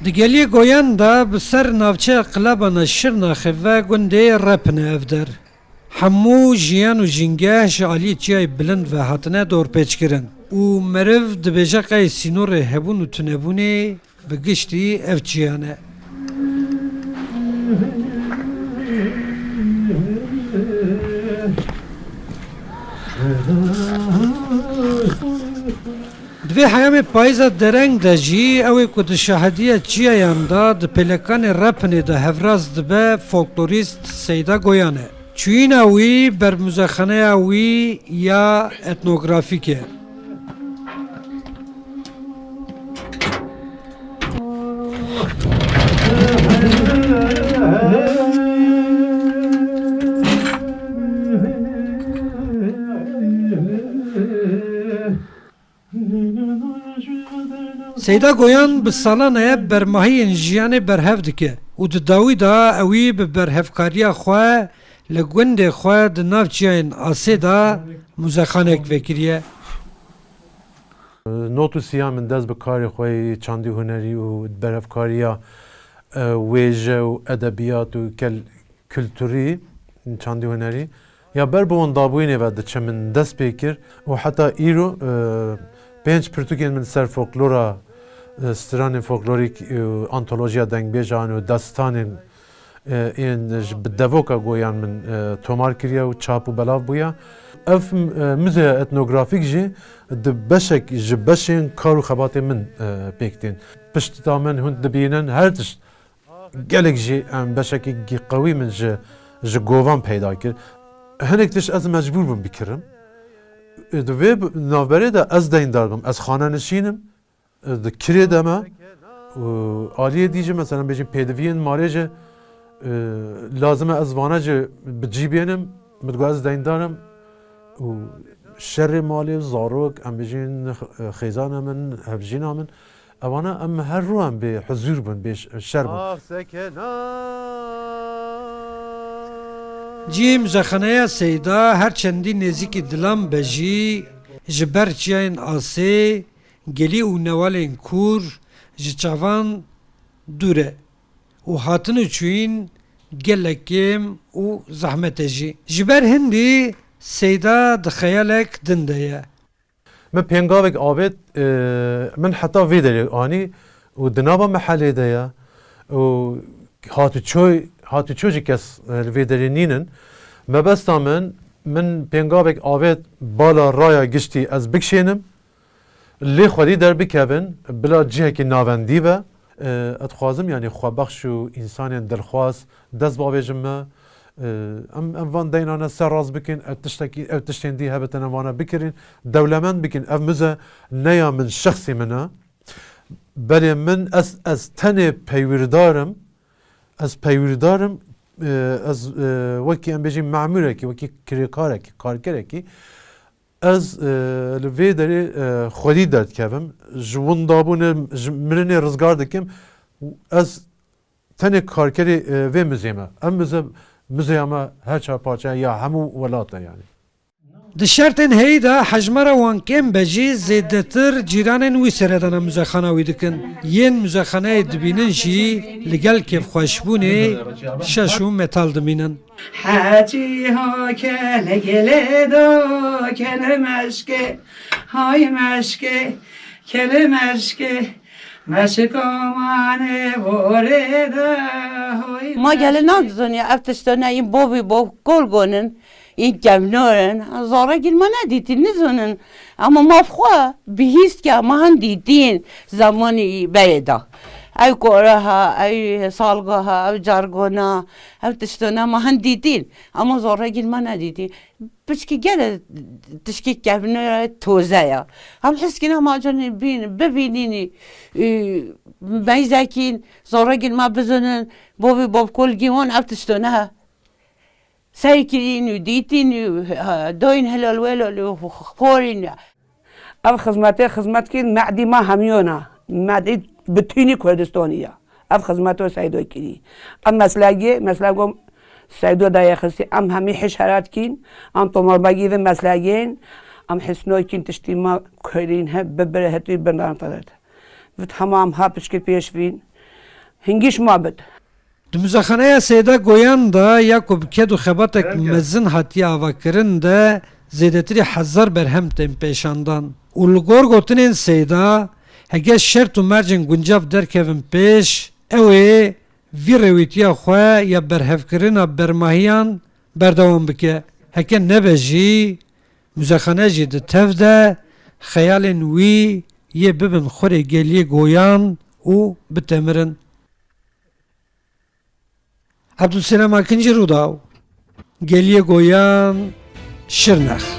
Digeliye goyan da bi ser navçe qilabana Şirnaxê ve gundê repine ev der. Hemû jiyan û jîngeh ji aliyê çiyayê bilind ve hatine dorpêçkirin. û meriv dibêje qey sînorê hebûn û tunebûnê bi giştî ev çiyan e. Divê heyamê payîza dereng de jî ew ê ku di şahediya çiyayan da di pêlekanê Repinê de hevraz dibe folklorîst Seyda Goyan e. Çûyîna wî bermûzexaneya wî ya etnografîk e. Seyda Goyan bi salan e bermahiyên jiyanê berhev dike û di dawî da ew ê bi berhevkariya xwe li gundê xwe di nav çiyayên Asê da mûzexanek vekiriye. Notu siyah min dest bi karê xwe çandî hunerî û berhevkariya wêje û edebiyat û kültûrî çandî hunerî ya ber bi wan dabûyînê ve diçe min dest pê kir û heta îro pênc pirtûkên min ser folklora stranên folklorîk antolojiya dengbêjan û destanên yên bi devoka goyan min tomar kiriye û çap û belav bûye. Ev müzeya etnografîk jî di beşek ji beşên kar û xebatê min pêk tên. Piştî min hûn dibînin her tişt gelek jî em beşekî qewî min ji govan peyda kir. Hinek tişt ez mecbûr bûm bikirim. Di vê navberê de ez deyndar bim, ez xanenişînim, di kirê de me aliyê dî jî mesela bêjin pêdiviyên malê jî lazim e ez vana jî bi cîbênim, min digot ez deyndarim û şerê malê zarok em bêjin xêzana min, hevjîna min evana em her rû em bê huzûr bûn, bê şer bûn. Cî mûzexaneya Seyda her çendî nêzîkî dilan be jî ji ber çiyayên Asê, gelî û newalên kûr ji çavan dûr e û hatine çûyîn gelek kêm û zehmet e jî. Ji ber hindî Seyda di xeyalek din de ye. Min pêngavek avêt min heta vê derê anî û di nava mehelê de ye û hatûçû jî kes li vê derê nînin. Mebesta min pêngavek avêt bala raya giştî ez bikişênim, lê xwedî derbikevin bila cihekî navendî be. Ez dixwazim yanî xwebex û însanên dilxwaz dest bavêjin me. Em van deynane ser raz bikin, ev tiştên dî hebetin em vana bikirin, dewlemend bikin. Ev müze neya min şexsî min e. Belê min ez tenê peywîrdarim, ez wekî em bêjin memûrekî, wekî kirêkarekî, kargerekî ez li vê derê xwedî derdikevim, ji windabûnê ji mirinê rizgar dikim, ez tenê karkerê vê müzeyê me. Em müzeya me her çar parçaya ya hemû welat e yani. Di şertên heyî de hejmara wan kêm be jî zêdetir cîranên wî seredana mûzexana wî dikin. Yên mûzexaneyê dibînin jî li gel kêfxweşbûnê şeş û metal dimînin. Hacı ha kele gele da kele meşke hay meşke kele meşke meşkamane vore da hay. Ma gelin nadın ya eftiştene in bobi bob golgonun in gemnoren zara girme ne didiniz onun ama mafxwa bihist ki mahan didin zamanı beyda. Ev koraha, ev salgaha, ev jargona, ev tiştona mahan didin ama zara girme ne didin. Pişki gele tişki gemnore toze ya. Hem hiskine macanı bebinini meyzekin zara girme bizonun bobi bob kol gimon ev tiştona سيكرين وديتين دوين هلال ويلو خورين. اف خدمت کن معدی ما همیونا معدی بتونی کردستانیه اف خدمتو سیدو کردی ام مسلگو سیدو دای خستی ام همی حشرات کن ام تمر بگیریم مسلگین ام حسنوی کین تشتی ما کهرین هب ببره هتوی بندان طلعت و تمام ها پشکل پیش بین هنگیش ما بد Di muzexaneya Seyda Goyan da ya ku bi ked û xebatek mezin hatiye avakirin de zêdetirî hezar berhem tên pêşandan. Û li gor gotinên Seyda hege şert û mercên guncav derkevin pêş ew ê vî rêwîtiya xwe ya berhevkirina bermahiyan berdewam bike. Heke nebe jî muzexane jî di tev de xeyalên wî yê bibin xurê geliyê Goyan û bitemirin. Abdülselam Akıncı Rudav, Geliye Goyan, Şırnak.